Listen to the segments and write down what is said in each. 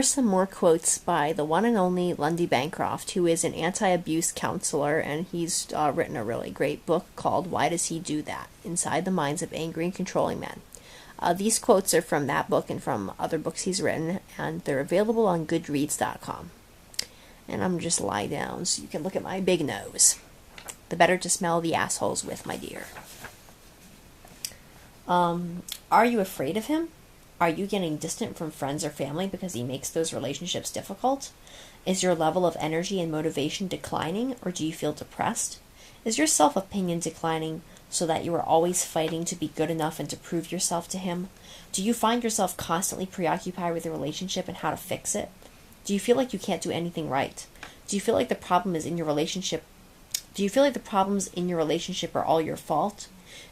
Some more quotes by the one and only Lundy Bancroft, who is an anti-abuse counselor, and he's written a really great book called Why Does He Do That? Inside the Minds of Angry and Controlling Men. These quotes are from that book and from other books he's written, and they're available on goodreads.com. And I'm just lie down so you can look at my big nose. The better to smell the assholes with, my dear. Are you afraid of him? Are you getting distant from friends or family because he makes those relationships difficult? Is your level of energy and motivation declining, or do you feel depressed? Is your self-opinion declining so that you are always fighting to be good enough and to prove yourself to him? Do you find yourself constantly preoccupied with the relationship and how to fix it? Do you feel like you can't do anything right? Do you feel like the problem is in your relationship? Do you feel like the problems in your relationship are all your fault?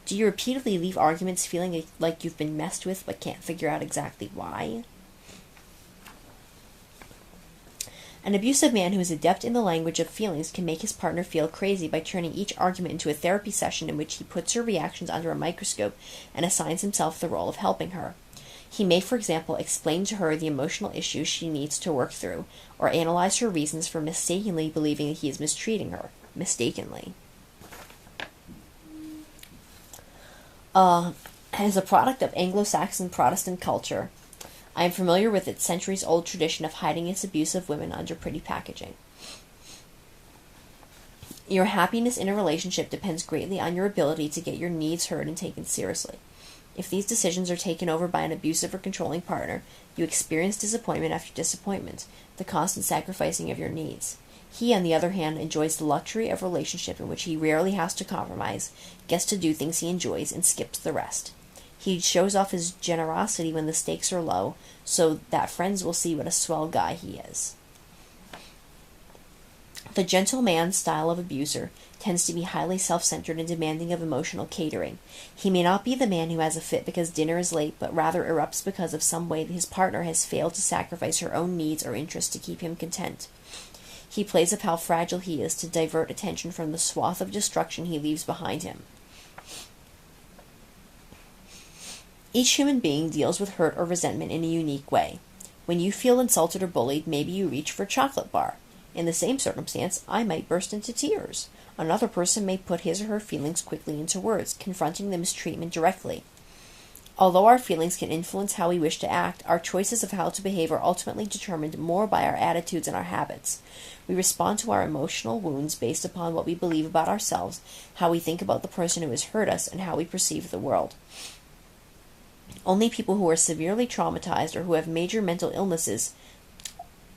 Do you repeatedly leave arguments feeling like you've been messed with but can't figure out exactly why? An abusive man who is adept in the language of feelings can make his partner feel crazy by turning each argument into a therapy session in which he puts her reactions under a microscope and assigns himself the role of helping her. He may, for example, explain to her the emotional issues she needs to work through, or analyze her reasons for mistakenly believing that he is mistreating her. Mistakenly. As a product of Anglo-Saxon Protestant culture, I am familiar with its centuries-old tradition of hiding its abusive women under pretty packaging. Your happiness in a relationship depends greatly on your ability to get your needs heard and taken seriously. If these decisions are taken over by an abusive or controlling partner, you experience disappointment after disappointment, the constant sacrificing of your needs. He, on the other hand, enjoys the luxury of a relationship in which he rarely has to compromise, gets to do things he enjoys, and skips the rest. He shows off his generosity when the stakes are low, so that friends will see what a swell guy he is. The gentleman style of abuser tends to be highly self-centered and demanding of emotional catering. He may not be the man who has a fit because dinner is late, but rather erupts because of some way that his partner has failed to sacrifice her own needs or interests to keep him content. He plays up how fragile he is to divert attention from the swath of destruction he leaves behind him. Each human being deals with hurt or resentment in a unique way. When you feel insulted or bullied, maybe you reach for a chocolate bar. In the same circumstance, I might burst into tears. Another person may put his or her feelings quickly into words, confronting the mistreatment directly. Although our feelings can influence how we wish to act, our choices of how to behave are ultimately determined more by our attitudes and our habits. We respond to our emotional wounds based upon what we believe about ourselves, how we think about the person who has hurt us, and how we perceive the world. Only people who are severely traumatized or who have major mental illnesses,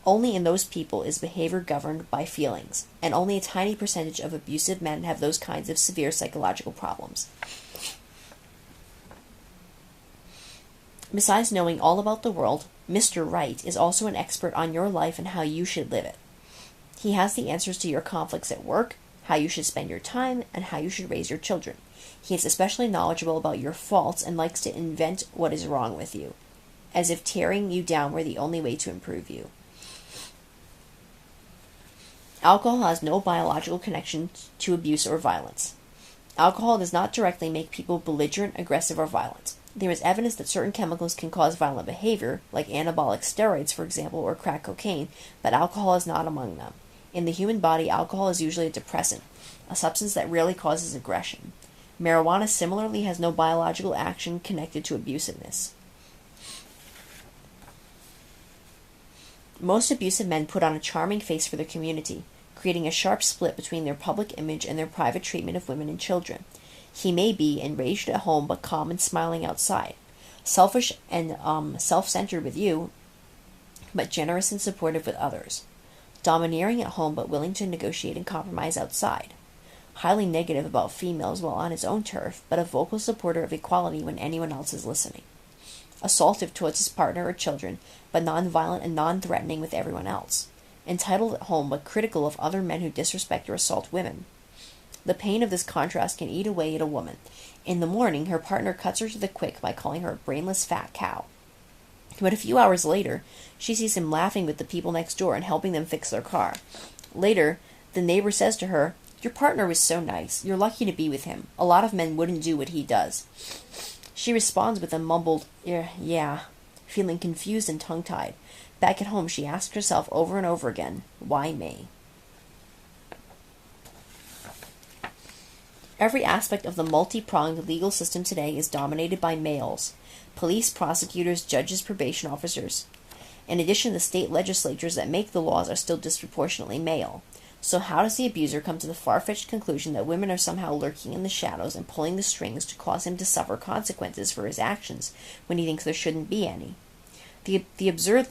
only in those people is behavior governed by feelings, and only a tiny percentage of abusive men have those kinds of severe psychological problems. Besides knowing all about the world, Mr. Right is also an expert on your life and how you should live it. He has the answers to your conflicts at work, how you should spend your time, and how you should raise your children. He is especially knowledgeable about your faults and likes to invent what is wrong with you, as if tearing you down were the only way to improve you. Alcohol has no biological connection to abuse or violence. Alcohol does not directly make people belligerent, aggressive, or violent. There is evidence that certain chemicals can cause violent behavior, like anabolic steroids, for example, or crack cocaine, but alcohol is not among them. In the human body, alcohol is usually a depressant, a substance that rarely causes aggression. Marijuana similarly has no biological action connected to abusiveness. Most abusive men put on a charming face for their community, creating a sharp split between their public image and their private treatment of women and children. He may be enraged at home but calm and smiling outside, selfish and self-centered with you, but generous and supportive with others, domineering at home but willing to negotiate and compromise outside, highly negative about females while on his own turf, but a vocal supporter of equality when anyone else is listening, assaultive towards his partner or children, but non-violent and non-threatening with everyone else, entitled at home but critical of other men who disrespect or assault women. The pain of this contrast can eat away at a woman. In the morning, her partner cuts her to the quick by calling her a brainless fat cow. But a few hours later, she sees him laughing with the people next door and helping them fix their car. Later, the neighbor says to her, "Your partner was so nice. You're lucky to be with him. A lot of men wouldn't do what he does." She responds with a mumbled, yeah, feeling confused and tongue-tied. Back at home, she asked herself over and over again, why me? Every aspect of the multi-pronged legal system today is dominated by males. Police, prosecutors, judges, probation officers. In addition, the state legislatures that make the laws are still disproportionately male. So how does the abuser come to the far-fetched conclusion that women are somehow lurking in the shadows and pulling the strings to cause him to suffer consequences for his actions when he thinks there shouldn't be any? The absurd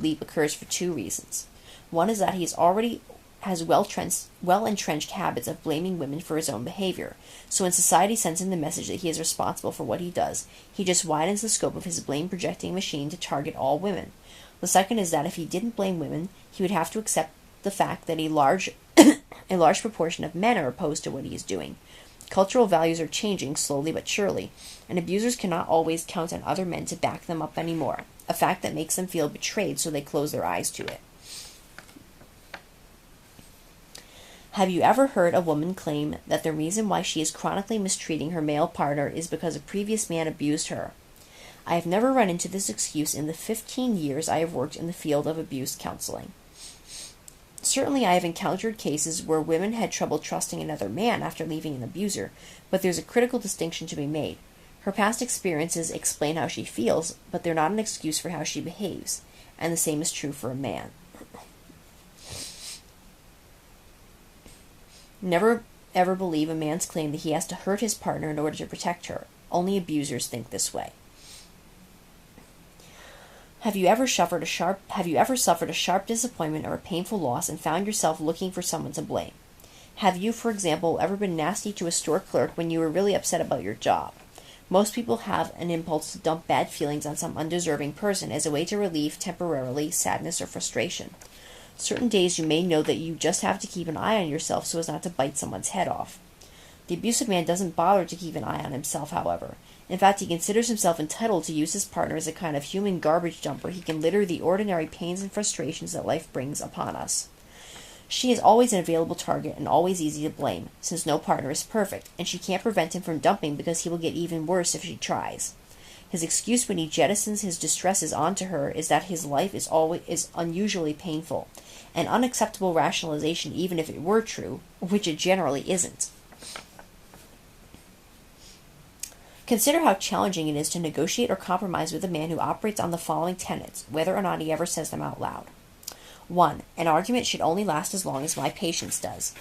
leap occurs for two reasons. One is that he already has well-entrenched habits of blaming women for his own behavior. So when society sends him the message that he is responsible for what he does, he just widens the scope of his blame-projecting machine to target all women. The second is that if he didn't blame women, he would have to accept the fact that a large proportion of men are opposed to what he is doing. Cultural values are changing slowly but surely, and abusers cannot always count on other men to back them up anymore, a fact that makes them feel betrayed, so they close their eyes to it. Have you ever heard a woman claim that the reason why she is chronically mistreating her male partner is because a previous man abused her? I have never run into this excuse in the 15 years I have worked in the field of abuse counseling. Certainly I have encountered cases where women had trouble trusting another man after leaving an abuser, but there's a critical distinction to be made. Her past experiences explain how she feels, but they're not an excuse for how she behaves, and the same is true for a man. Never ever believe a man's claim that he has to hurt his partner in order to protect her. Only abusers think this way. Have you ever suffered a sharp disappointment or a painful loss and found yourself looking for someone to blame? Have you, for example, ever been nasty to a store clerk when you were really upset about your job? Most people have an impulse to dump bad feelings on some undeserving person as a way to relieve temporarily sadness or frustration. Certain days you may know that you just have to keep an eye on yourself so as not to bite someone's head off. The abusive man doesn't bother to keep an eye on himself, however. In fact, he considers himself entitled to use his partner as a kind of human garbage dump where he can litter the ordinary pains and frustrations that life brings upon us. She is always an available target and always easy to blame, since no partner is perfect, and she can't prevent him from dumping because he will get even worse if she tries. His excuse when he jettisons his distresses onto her is that his life is unusually painful, an unacceptable rationalization even if it were true, which it generally isn't. Consider how challenging it is to negotiate or compromise with a man who operates on the following tenets, whether or not he ever says them out loud. 1. An argument should only last as long as my patience does.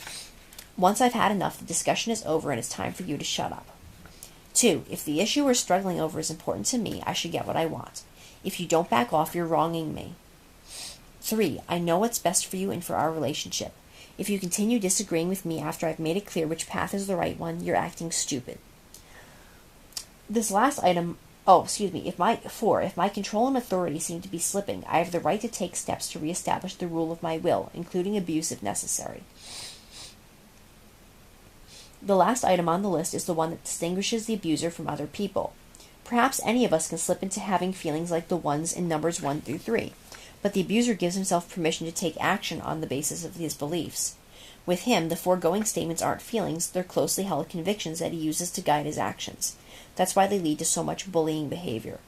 Once I've had enough, the discussion is over and it's time for you to shut up. 2. If the issue we're struggling over is important to me, I should get what I want. If you don't back off, you're wronging me. 3. I know what's best for you and for our relationship. If you continue disagreeing with me after I've made it clear which path is the right one, you're acting stupid. This last item, if my control and authority seem to be slipping, I have the right to take steps to reestablish the rule of my will, including abuse if necessary. The last item on the list is the one that distinguishes the abuser from other people. Perhaps any of us can slip into having feelings like the ones in numbers 1 through 3, but the abuser gives himself permission to take action on the basis of his beliefs. With him, the foregoing statements aren't feelings, they're closely held convictions that he uses to guide his actions. That's why they lead to so much bullying behavior.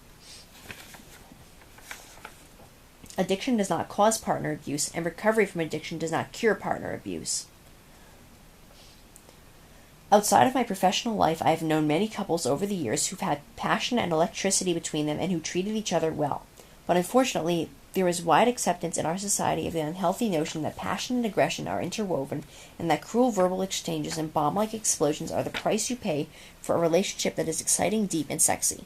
Addiction does not cause partner abuse, and recovery from addiction does not cure partner abuse. Outside of my professional life, I have known many couples over the years who've had passion and electricity between them and who treated each other well. But unfortunately, there is wide acceptance in our society of the unhealthy notion that passion and aggression are interwoven and that cruel verbal exchanges and bomb-like explosions are the price you pay for a relationship that is exciting, deep, and sexy.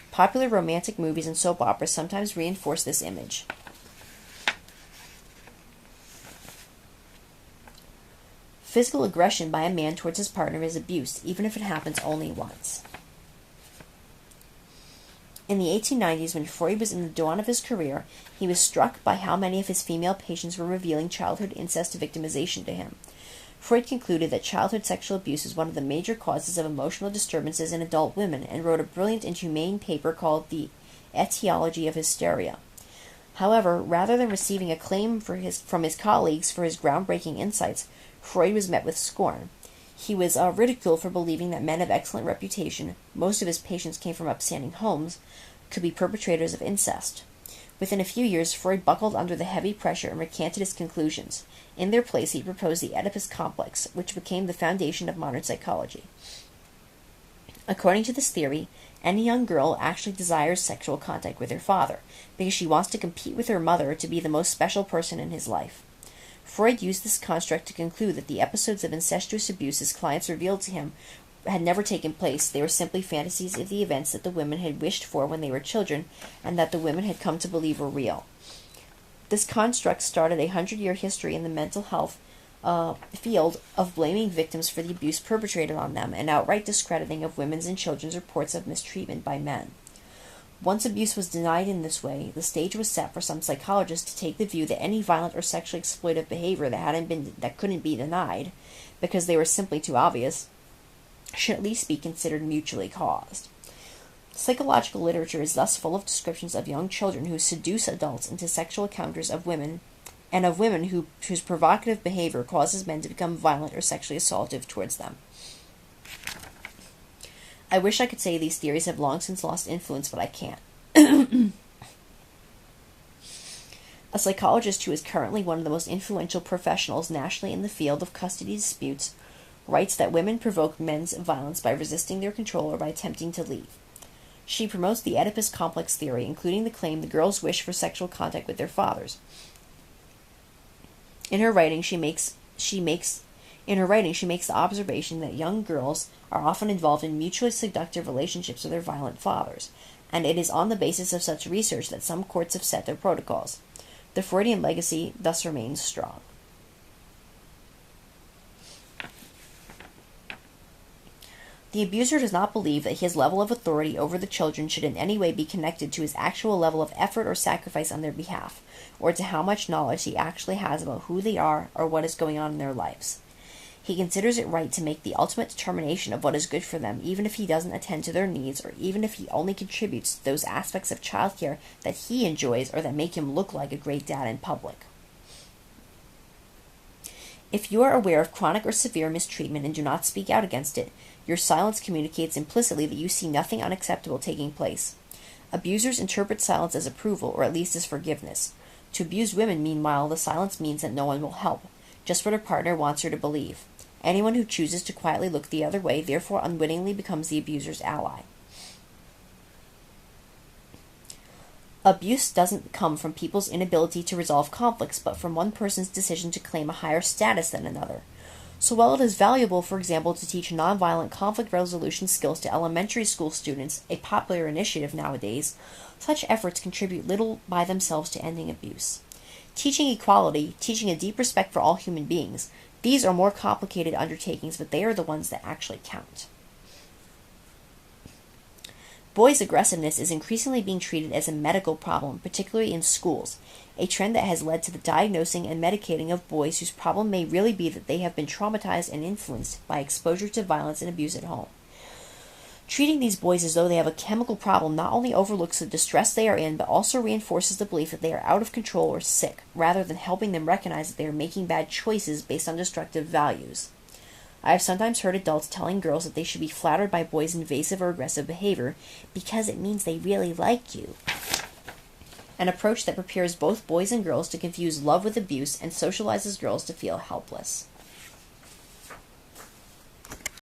Popular romantic movies and soap operas sometimes reinforce this image. Physical aggression by a man towards his partner is abuse, even if it happens only once. In the 1890s, when Freud was in the dawn of his career, he was struck by how many of his female patients were revealing childhood incest victimization to him. Freud concluded that childhood sexual abuse is one of the major causes of emotional disturbances in adult women and wrote a brilliant and humane paper called The Etiology of Hysteria. However, rather than receiving acclaim from his colleagues for his groundbreaking insights, Freud was met with scorn. He was ridiculed for believing that men of excellent reputation, most of his patients came from upstanding homes, could be perpetrators of incest. Within a few years, Freud buckled under the heavy pressure and recanted his conclusions. In their place, he proposed the Oedipus complex, which became the foundation of modern psychology. According to this theory, any young girl actually desires sexual contact with her father, because she wants to compete with her mother to be the most special person in his life. Freud used this construct to conclude that the episodes of incestuous abuse his clients revealed to him had never taken place. They were simply fantasies of the events that the women had wished for when they were children, and that the women had come to believe were real. This construct started a 100-year history in the mental health field of blaming victims for the abuse perpetrated on them and outright discrediting of women's and children's reports of mistreatment by men. Once abuse was denied in this way, the stage was set for some psychologists to take the view that any violent or sexually exploitive behavior that couldn't be denied, because they were simply too obvious, should at least be considered mutually caused. Psychological literature is thus full of descriptions of young children who seduce adults into sexual encounters of women, and of women whose provocative behavior causes men to become violent or sexually assaultive towards them. I wish I could say these theories have long since lost influence, but I can't. A psychologist who is currently one of the most influential professionals nationally in the field of custody disputes writes that women provoke men's violence by resisting their control or by attempting to leave. She promotes the Oedipus complex theory, including the claim the girls wish for sexual contact with their fathers. In her writing, she makes the observation that young girls are often involved in mutually seductive relationships with their violent fathers, and it is on the basis of such research that some courts have set their protocols. The Freudian legacy thus remains strong. The abuser does not believe that his level of authority over the children should in any way be connected to his actual level of effort or sacrifice on their behalf, or to how much knowledge he actually has about who they are or what is going on in their lives. He considers it right to make the ultimate determination of what is good for them, even if he doesn't attend to their needs, or even if he only contributes to those aspects of childcare that he enjoys or that make him look like a great dad in public. If you are aware of chronic or severe mistreatment and do not speak out against it, your silence communicates implicitly that you see nothing unacceptable taking place. Abusers interpret silence as approval, or at least as forgiveness. To abused women, meanwhile, the silence means that no one will help, just what her partner wants her to believe. Anyone who chooses to quietly look the other way therefore unwittingly becomes the abuser's ally. Abuse doesn't come from people's inability to resolve conflicts, but from one person's decision to claim a higher status than another. So while it is valuable, for example, to teach nonviolent conflict resolution skills to elementary school students, a popular initiative nowadays, such efforts contribute little by themselves to ending abuse. Teaching equality, teaching a deep respect for all human beings, these are more complicated undertakings, but they are the ones that actually count. Boys' aggressiveness is increasingly being treated as a medical problem, particularly in schools, a trend that has led to the diagnosing and medicating of boys whose problem may really be that they have been traumatized and influenced by exposure to violence and abuse at home. Treating these boys as though they have a chemical problem not only overlooks the distress they are in, but also reinforces the belief that they are out of control or sick, rather than helping them recognize that they are making bad choices based on destructive values. I have sometimes heard adults telling girls that they should be flattered by boys' invasive or aggressive behavior because it means they really like you. An approach that prepares both boys and girls to confuse love with abuse and socializes girls to feel helpless.